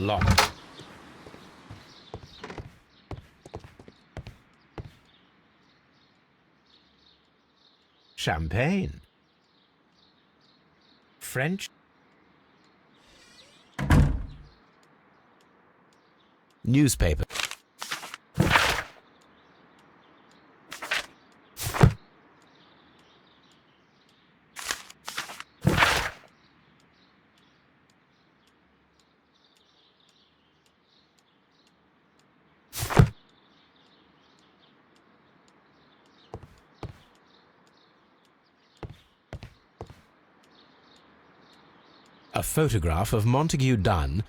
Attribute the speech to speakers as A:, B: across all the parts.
A: Locked. Champagne. French. Newspaper. A photograph of Montague Dunn.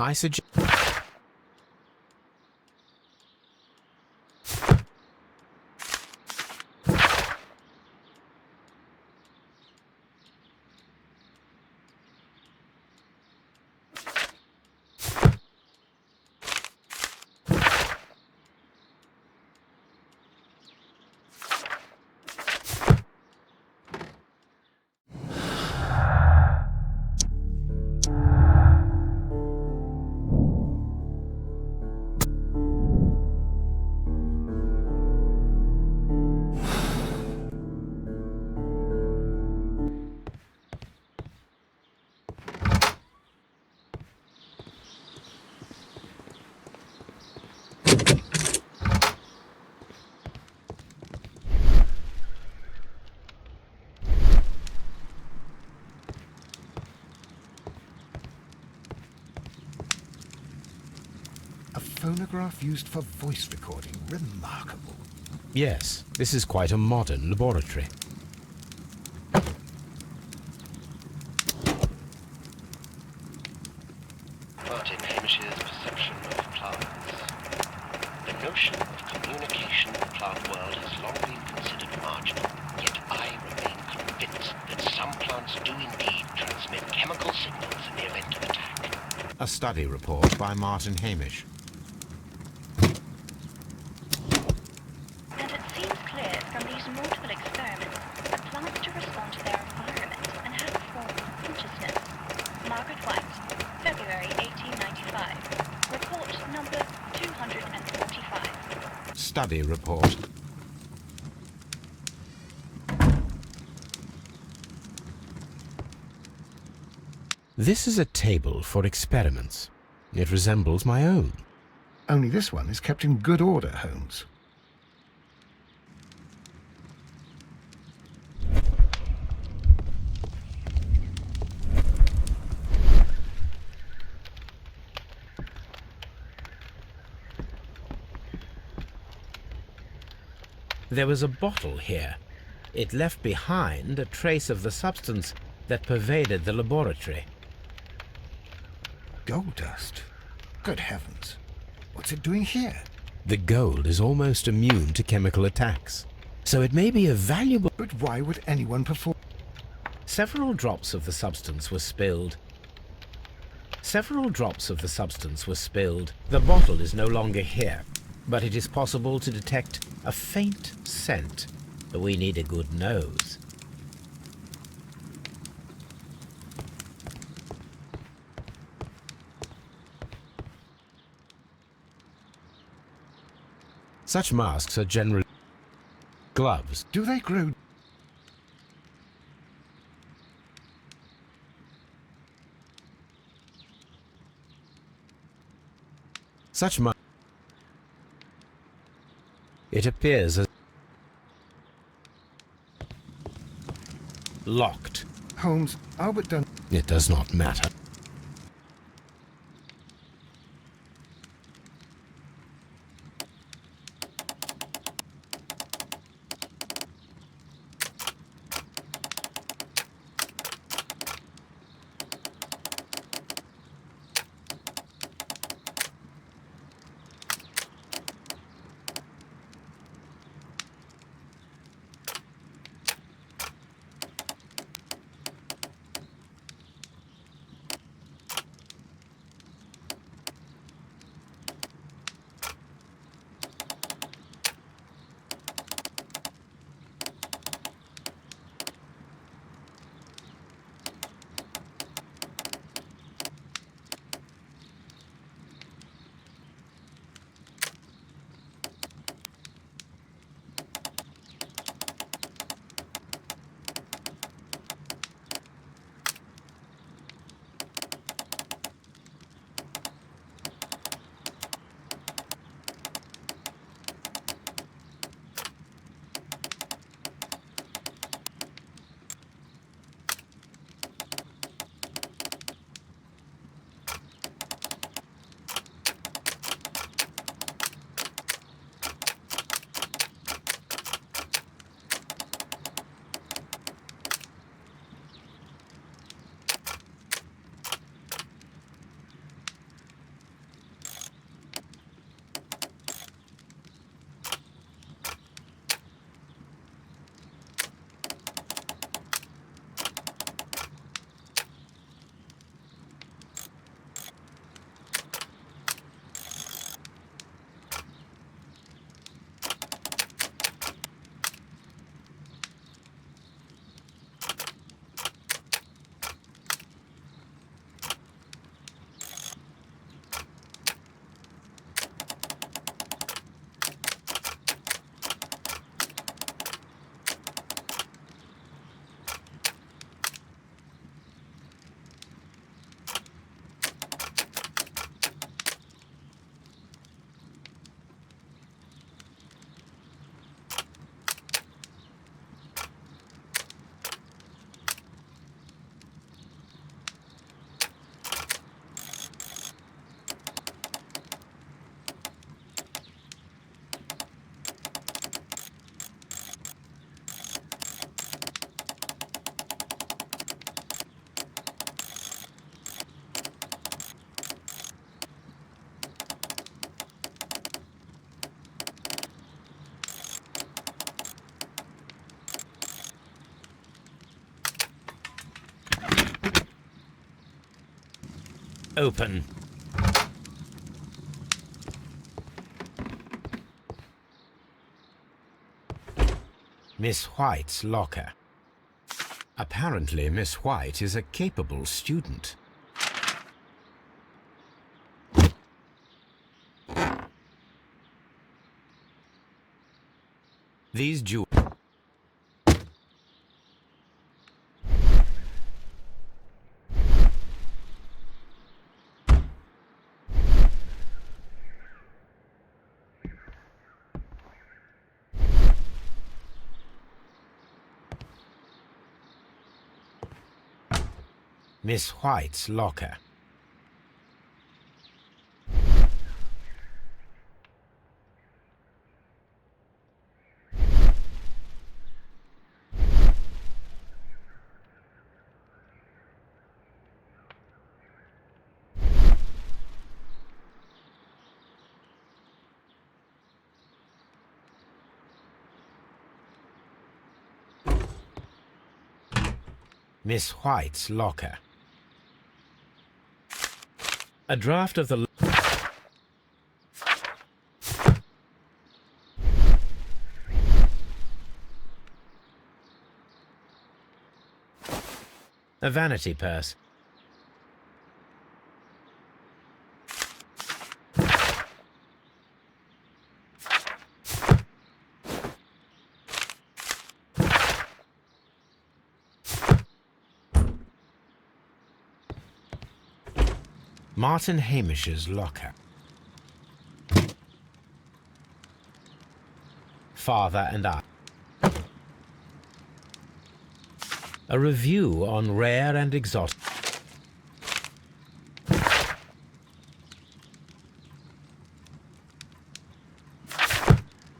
A: I suggest...
B: A phonograph used for voice recording. Remarkable.
A: Yes, this is quite a modern laboratory.
C: Martin Hamish's perception of plants. The notion of communication in the plant world has long been considered marginal, yet I remain convinced that some plants do indeed transmit chemical signals in the event of attack.
B: A study report by Martin Hamish.
D: And it seems clear from these multiple experiments that plants do respond to their environment and have a form of consciousness. Margaret White, February 1895. Report number 245.
B: Study report.
A: This is a table for experiments. It resembles my own.
B: Only this one is kept in good order, Holmes.
A: There was a bottle here. It left behind a trace of the substance that pervaded the laboratory.
B: Gold dust? Good heavens. What's it doing here?
A: The gold is almost immune to chemical attacks, so it may be a valuable...
B: But why would anyone perform?
A: Several drops of the substance were spilled. The bottle is no longer here, but it is possible to detect a faint scent. We need a good nose. Such masks are generally gloves.
B: Do they grow?
A: Such masks. It appears as locked.
B: Holmes, Albert Dunn.
A: It does not matter. open. Miss White's locker. Apparently, Miss White is a capable student. These jewels. Miss White's locker. Miss White's locker. A draft of the... A vanity purse. Martin Hamish's locker. Father and I. A review on rare and exotic.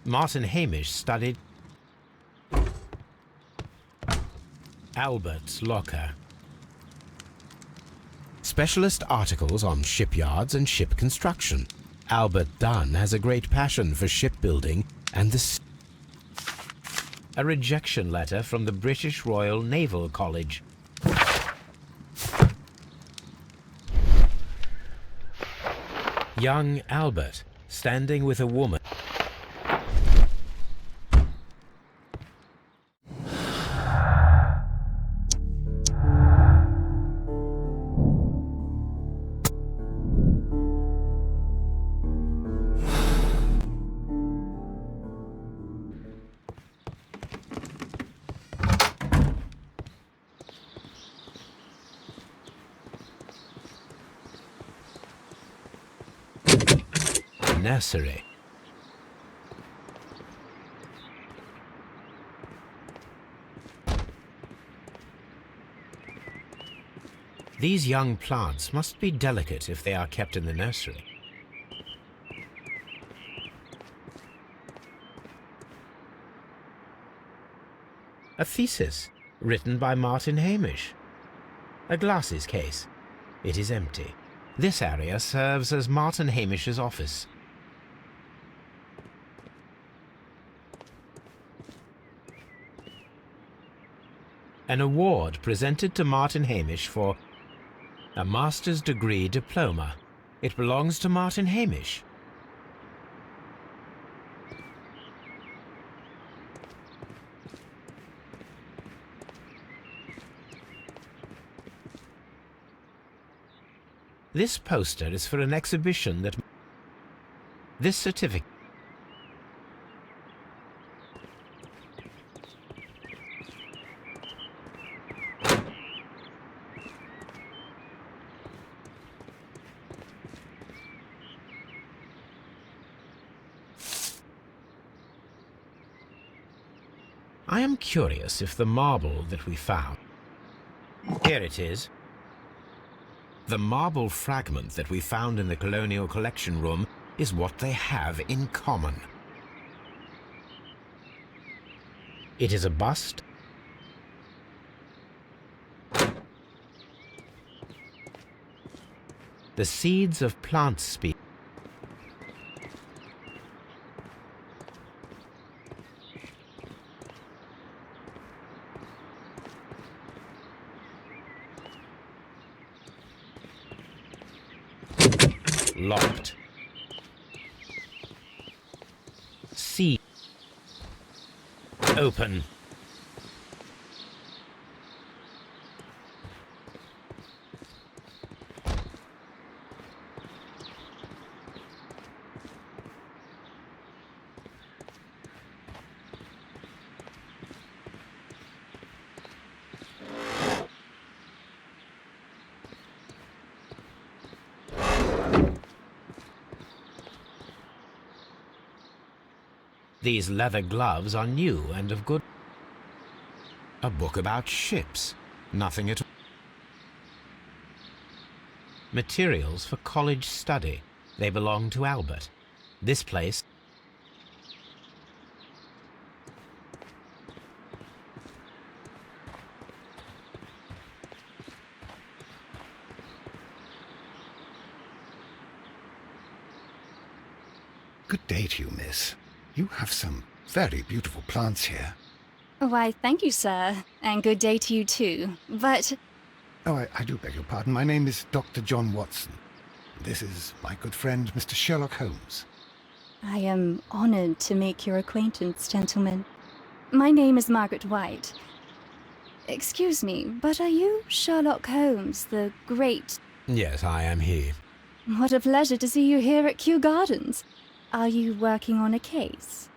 A: Martin Hamish studied. Albert's locker. Specialist articles on shipyards and ship construction. Albert Dunn has a great passion for shipbuilding and the... A rejection letter from the British Royal Naval College. Young Albert, standing with a woman. Nursery. These young plants must be delicate if they are kept in the nursery. A thesis written by Martin Hamish. A glasses case. It is empty. This area serves as Martin Hamish's office. An award presented to Martin Hamish for a master's degree diploma. It belongs to Martin Hamish. This poster is for an exhibition that... This certificate... I am curious if the marble that we found... Here it is. The marble fragment that we found in the Colonial Collection Room is what they have in common. It is a bust. The seeds of plant species. Locked. C. Open. These leather gloves are new and of good... A book about ships. Nothing at all. Materials for college study. They belong to Albert. This place...
B: Good day to you, miss. You have some very beautiful plants here.
E: Why, thank you, sir. And good day to you, too. But...
B: Oh, I do beg your pardon. My name is Dr. John Watson. This is my good friend, Mr. Sherlock Holmes.
E: I am honored to make your acquaintance, gentlemen. My name is Margaret White. Excuse me, but are you Sherlock Holmes, the great...
A: Yes, I am he.
E: What a pleasure to see you here at Kew Gardens. Are you working on a case?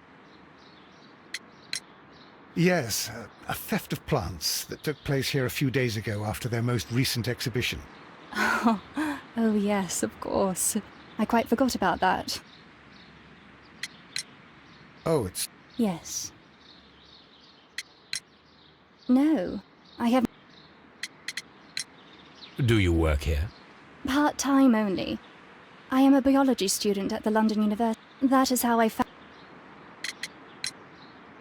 B: Yes, a theft of plants that took place here a few days ago after their most recent exhibition.
E: Oh, yes, of course. I quite forgot about that.
B: Oh, it's...
E: Yes. No, I have...
A: Do you work here?
E: Part-time only. I am a biology student at the London University. That is how I found...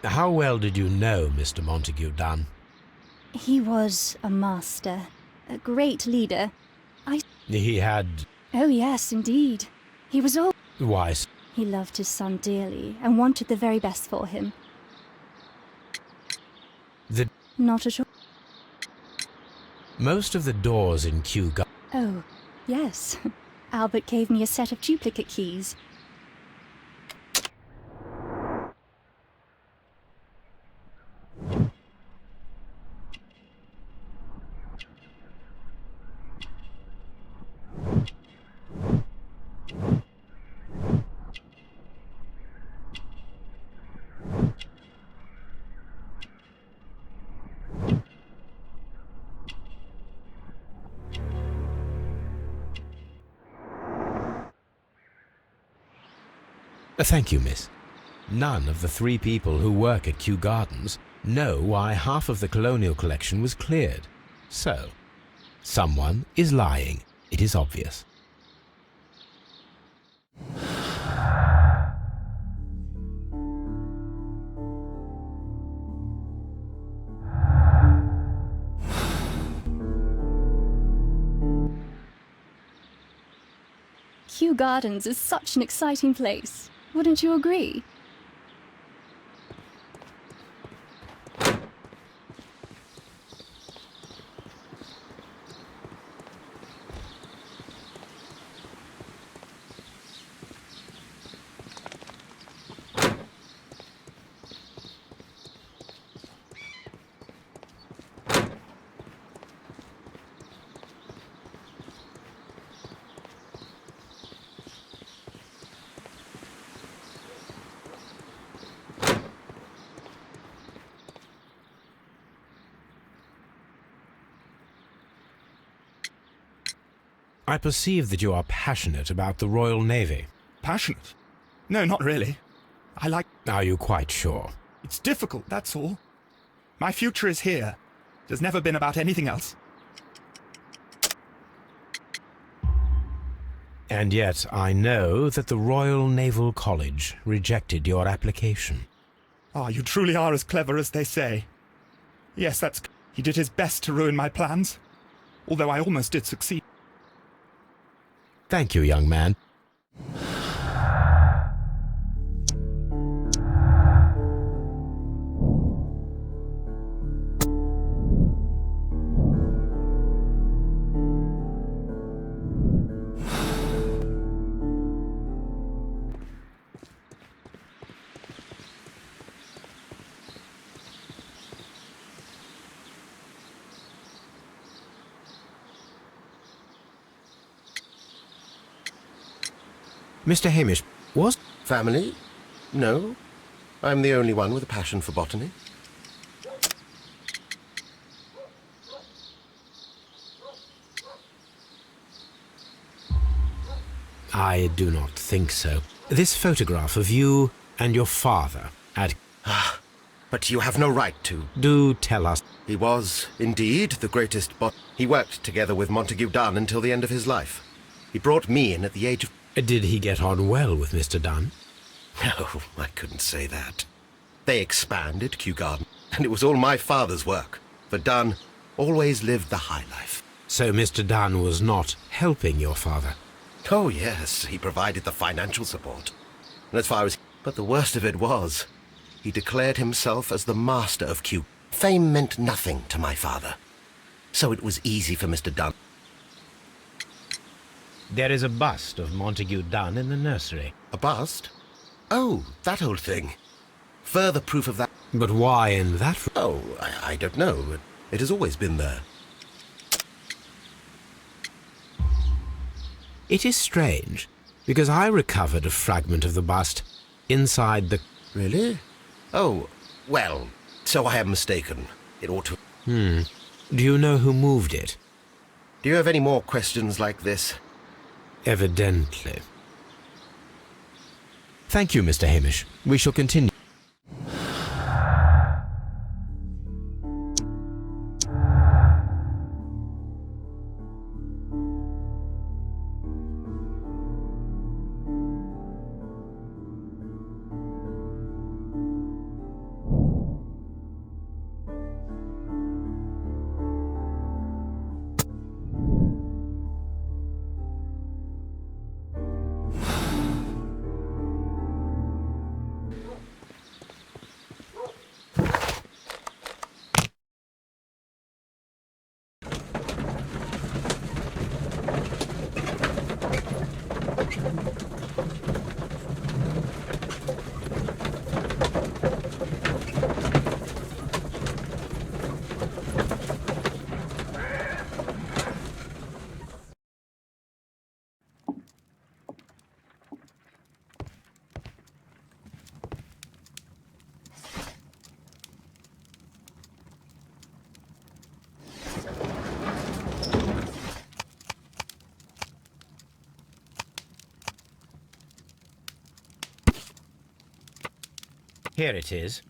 A: How well did you know Mr. Montague Dunn?
E: He was a master, a great leader.
A: He had...
E: Oh yes, indeed. He was all...
A: Why,
E: He loved his son dearly and wanted the very best for him.
A: the...
E: Not at all.
A: Most of the doors in Kew Gardens...
E: Oh, yes. Albert gave me a set of duplicate keys.
A: Thank you, miss. None of the 3 people who work at Kew Gardens know why half of the colonial collection was cleared. So, someone is lying. It is obvious.
E: Kew Gardens is such an exciting place. Wouldn't you agree?
A: I perceive that you are passionate about the Royal Navy.
F: Passionate? No, not really. I like...
A: Are you quite sure?
F: It's difficult, that's all. My future is here. It has never been about anything else.
A: And yet I know that the Royal Naval College rejected your application.
F: Ah, you truly are as clever as they say. Yes, that's... He did his best to ruin my plans. Although I almost did succeed.
A: Thank you, young man. Mr. Hamish, was...
C: Family? No. I'm the only one with a passion for botany.
A: I do not think so. This photograph of you and your father at...
C: But you have no right to.
A: Do tell us.
C: He was, indeed, the greatest He worked together with Montague Dunn until the end of his life. He brought me in at the age of...
A: Did he get on well with Mr. Dunn?
C: No, I couldn't say that. They expanded Kew Garden, and it was all my father's work. For Dunn always lived the high life.
A: So Mr. Dunn was not helping your father?
C: Oh, yes, he provided the financial support. And as far as... But the worst of it was, he declared himself as the master of Kew. Fame meant nothing to my father. So it was easy for Mr. Dunn.
A: There is a bust of Montague Dunn in the nursery.
C: A bust? Oh, that old thing. Further proof of that...
A: But why in that...
C: Oh, I don't know. It has always been there.
A: It is strange, because I recovered a fragment of the bust inside the...
C: Really? Oh, well, so I am mistaken. It ought to...
A: Do you know who moved it?
C: Do you have any more questions like this?
A: Evidently. Thank you, Mr. Hamish. We shall continue. Here it is.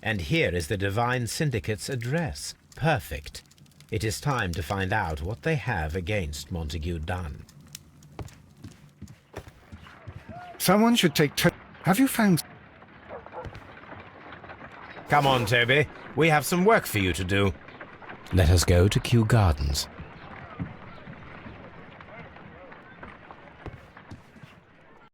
A: And here is the Divine Syndicate's address. Perfect. It is time to find out what they have against Montague Dunn.
B: Someone should take... Have you found...
A: Come on, Toby. We have some work for you to do. Let us go to Kew Gardens.